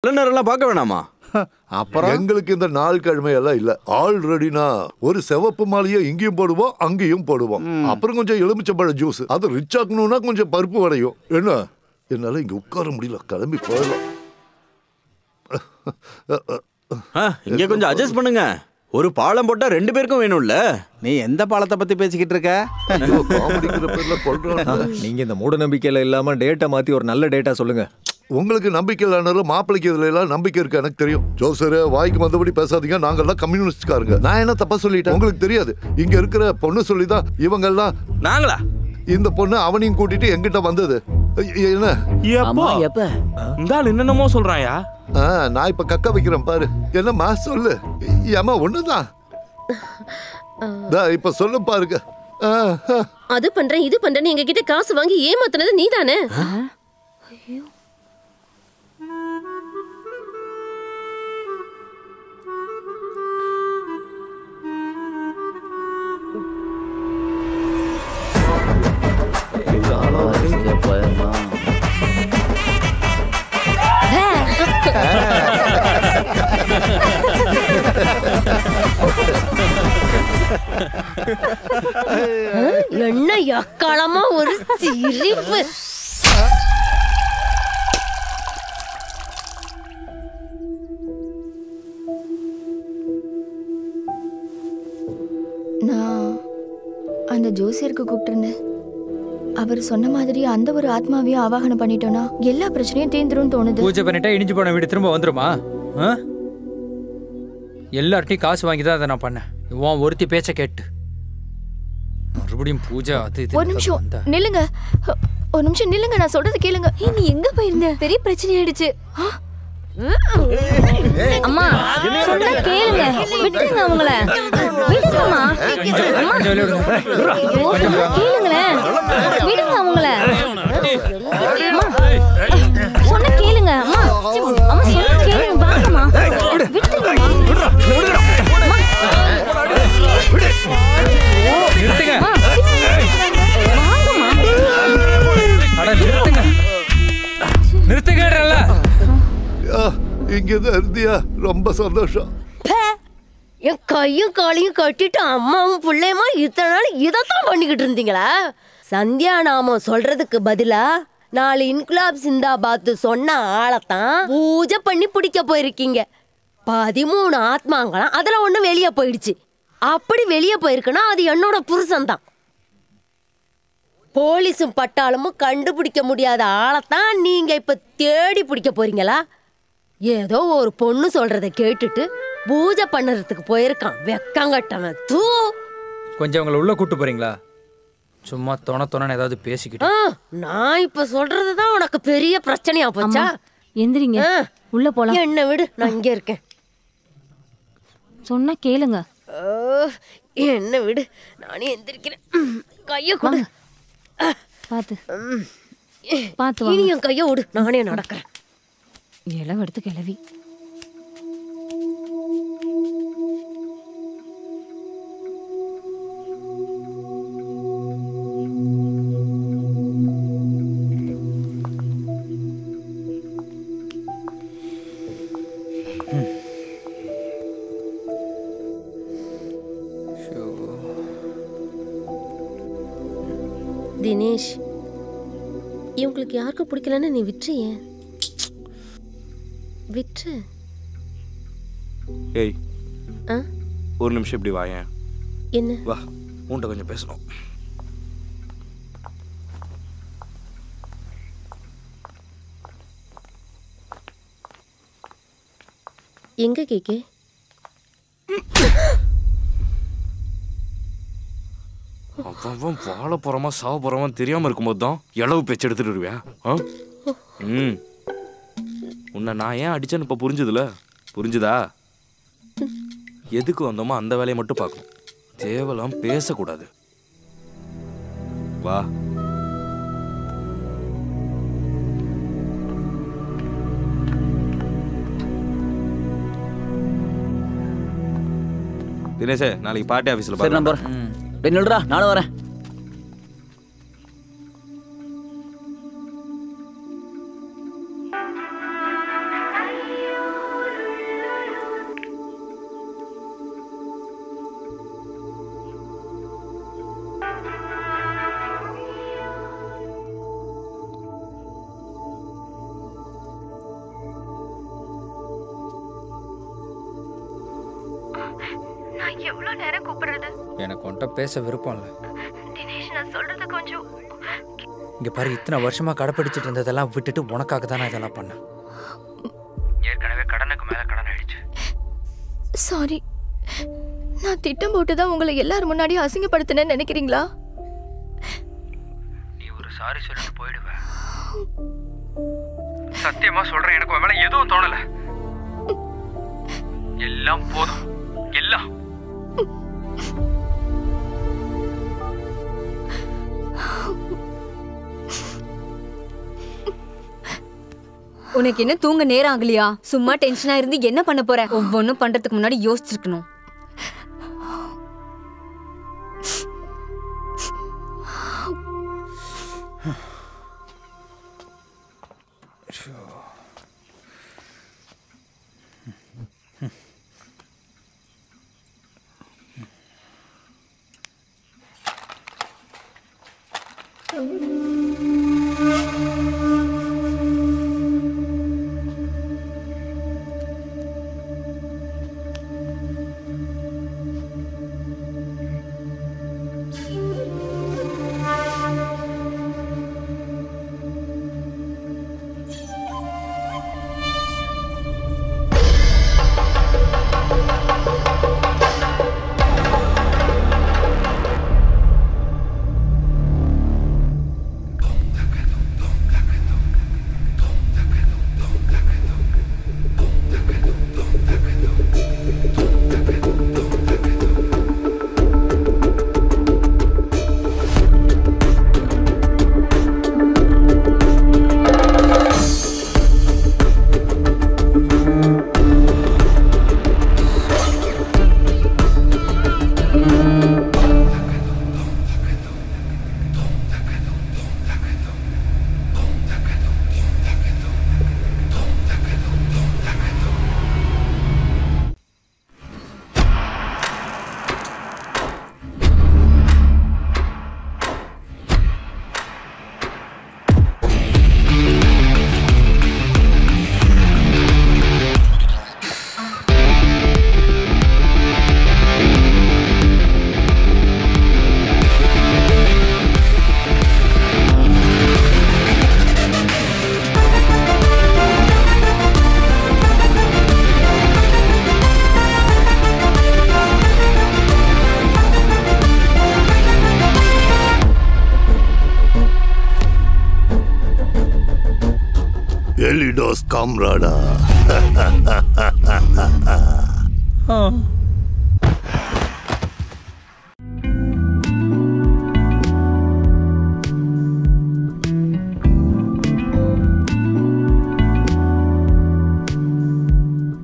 நேரம்லாம் பார்க்க வேணாமா? அப்புறம் எங்களுக்கு இந்த நாள் கிழமையெல்லாம் இல்ல. ஆல்ரெடினா ஒரு சிவப்பு மாலையை இங்கேயும் போடுவோம் அங்கேயும் போடுவோம். அப்புறம் கொஞ்சம் எலுமிச்சம்பழ ஜூஸ். அது ரிச் ஆகணும்னா கொஞ்சம் பருப்பு வடையும். என்ன என்னால இங்க உட்கார முடியல, கிளம்பி போயிடலாம். இங்க கொஞ்சம் அட்ஜஸ்ட் பண்ணுங்க. ஒரு பாலம் போட்டா 2 பேருக்கும் வேணும்ல. நீ எந்த பாலத்தை பத்தி பேசிக்கிட்டு இருக்க? நீங்க இந்த மூட நம்பிக்கையில இல்லாம டேட்டா மாத்தி ஒரு நல்ல டேட்டா சொல்லுங்க. உங்களுக்கு நம்பிக்கை இல்லைனாலும் மாப்பிளைக்கு இதுல எல்லாம் நம்பிக்கை இருக்கு, எனக்கு தெரியும். ஜோசர் வாய்க்கு வந்தபடி பேசாதீங்க. நாங்கெல்லாம் கம்யூனிஸ்ட்காரங்க. நான் என்ன தப்பா சொல்லிட்டேன்? உங்களுக்கு தெரியாது. இங்க இருக்கிற பொண்ணு சொல்லிதான் இவங்க எல்லாம். நாங்களா? இந்த பொண்ணு அவனையும் கூட்டிட்டு எங்கிட்ட வந்தது. என்ன எப்ப இந்த ஆள் என்னென்னமோ சொல்றாயா? நான் இப்ப கக்க வைக்கிறேன் பாரு. என்னம்மா சொல்லு. ஏமா ஒண்ணுதான். இப்ப சொல்லு பாருங்க. அது பண்றேன் இது பண்றேன்னு எங்க கிட்ட காசு வாங்கி ஏமாத்துனது நீதானே? என்ன எக்காலமா ஒரு சிரிப்பு. நான் அந்த ஜோசியருக்கு கூப்பிட்டிருந்தேன். அவர் சொன்ன மாதிரி அந்த ஒரு ஆத்மாவையும் ஆவாகனம் பண்ணிட்டோம்னா எல்லா பிரச்சனையும் தீந்துரும் தோணுது. பூஜை பண்ணிட்டா இடிஞ்சு போன வீடு திரும்ப வந்துருமா? எல்லார்ட்டையும் காசு வாங்கி தான் அதை நான் பண்ணேன். உன் ஒருத்தி பேச்ச கேட்டு மறுபடியும் பூஜை அது ஒரு நிமிஷம் நில்லுங்க, ஒரு நிமிஷம் நில்லுங்க, நான் சொல்றது கேளுங்க. நீ எங்க போயிருந்த? பெரிய பிரச்சனை ஆயிடுச்சு. அம்மா சொன்னா கேளுங்க, விட்டுருங்க அவங்கள, விடுங்கம்மா. கேளுங்களேன், விடுங்க அவங்கள. சொன்ன கேளுங்க அம்மா, அம்மா சொன்ன கேளுங்க, வாங்கம்மா, விட்டுருங்கம்மா. நிறுத்துங்க. இங்கதான் இருந்தியா? ரொம்ப சந்தோஷம். என் கையும் காலையும் கட்டிட்டு அம்மாவும் பிள்ளையுமா இத்தனை நாள் இதைத்தான் பண்ணிக்கிட்டு இருந்தீங்களா? சந்தியா நாமம் சொல்றதுக்கு பதிலா 4 இன்குலாப் சிந்தாபாத் சொன்ன ஆளைத்தான் பூஜை பண்ணி பிடிக்க போயிருக்கீங்க. 13 ஆத்மாங்களாம், அதுல ஒண்ணு வெளியே போயிடுச்சு. அப்படி வெளியே போயிருக்குன்னா அது என்னோட புருஷன் தான். போலீஸும் பட்டாளமும் கண்டுபிடிக்க முடியாத ஆளைத்தான் நீங்க இப்ப தேடி பிடிக்க போறீங்களா? ஏதோ ஒரு பொண்ணு சொல்றத கேட்டுட்டு பூஜை பண்ணறதுக்கு போயிருக்கான் வெக்கங்கட்டவன். தூ, கொஞ்சம் அவங்கள உள்ள கூட்டு போறீங்களா? சும்மா தொண ஏதாவது பேசிக்கிட்டு. நான் இப்ப சொல்றதுதான் உனக்கு பெரிய பிரச்சனையா போச்சா? எந்திரிங்க, உள்ள போலாம். என்ன விடு, நான் இங்க இருக்கேன். சொன்னா கேளுங்க. என்ன விடு, நானே எந்திரிக்கிறேன். கைய கொடு. பாத்து பாத்து இனி என் கைய விடு, நானே நடக்கிறேன். இளவு எடுத்து கிளவி. தினேஷ், இவங்களுக்கு யாருக்கும் பிடிக்கலன்னு நீ விட்டுறியே, விட்டு. ஏய், ஒரு நிமிஷம் இப்படி வாயேன். என்ன? வா, உன்கிட்ட கொஞ்சம் பேசணும். எங்க கேக்கே? அவன் வாழ போறமா சாவ போறமா தெரியாம இருக்கும்போது தான் இளவு பேச்சு எடுத்துட்டு வருவியா? உன்னை நான் ஏன் அடிச்சேன்னு இப்ப புரிஞ்சுதுல? புரிஞ்சுதா? எதுக்கு வந்தோமோ அந்த வேலையை மட்டும் பார்க்கணும். தேவலாம் பேசக்கூடாது. வா. தினேஷே, நாளைக்கு பார்ட்டி ஆஃபீஸில் சரி நம்பர். நில்றா, நானும் வரேன். எவ்வளவு நேரம் கூப்பிடுறது? எனக்கு உன்கிட்ட பேச விருப்பம் இல்லை. தினேஷ், நான் சொல்றது கொஞ்சம். இங்க பாரு, இத்தனை வருஷமா கடைப்பிடிச்சிட்டு இருந்ததெல்லாம் விட்டுட்டு உனக்காக தான் நான் இதெல்லாம் பண்ணேன். ஏற்கனவே கடனுக்கு மேல கடன் ஆயிடுச்சு. சாரி. நான் திட்டம் போட்டுதான் உங்களை எல்லாரும் முன்னாடி அசிங்கப்படுத்தினேன்னு நினைக்கிறீங்களா? நீ ஒரு சாரி சொல்லிட்டு போயிடுவ. சத்தியமா சொல்றேன், எனக்கு உன் மேல எதுவும் தோணல. எல்லாம் போதும், எல்லாம். உனக்கு என்ன தூங்க நேரம் ஆகலையா? சும்மா டென்ஷனா இருந்து என்ன பண்ண போற? ஒவ்வொன்னும் பண்றதுக்கு முன்னாடி யோசிச்சிருக்கணும். Elidos Kamrada.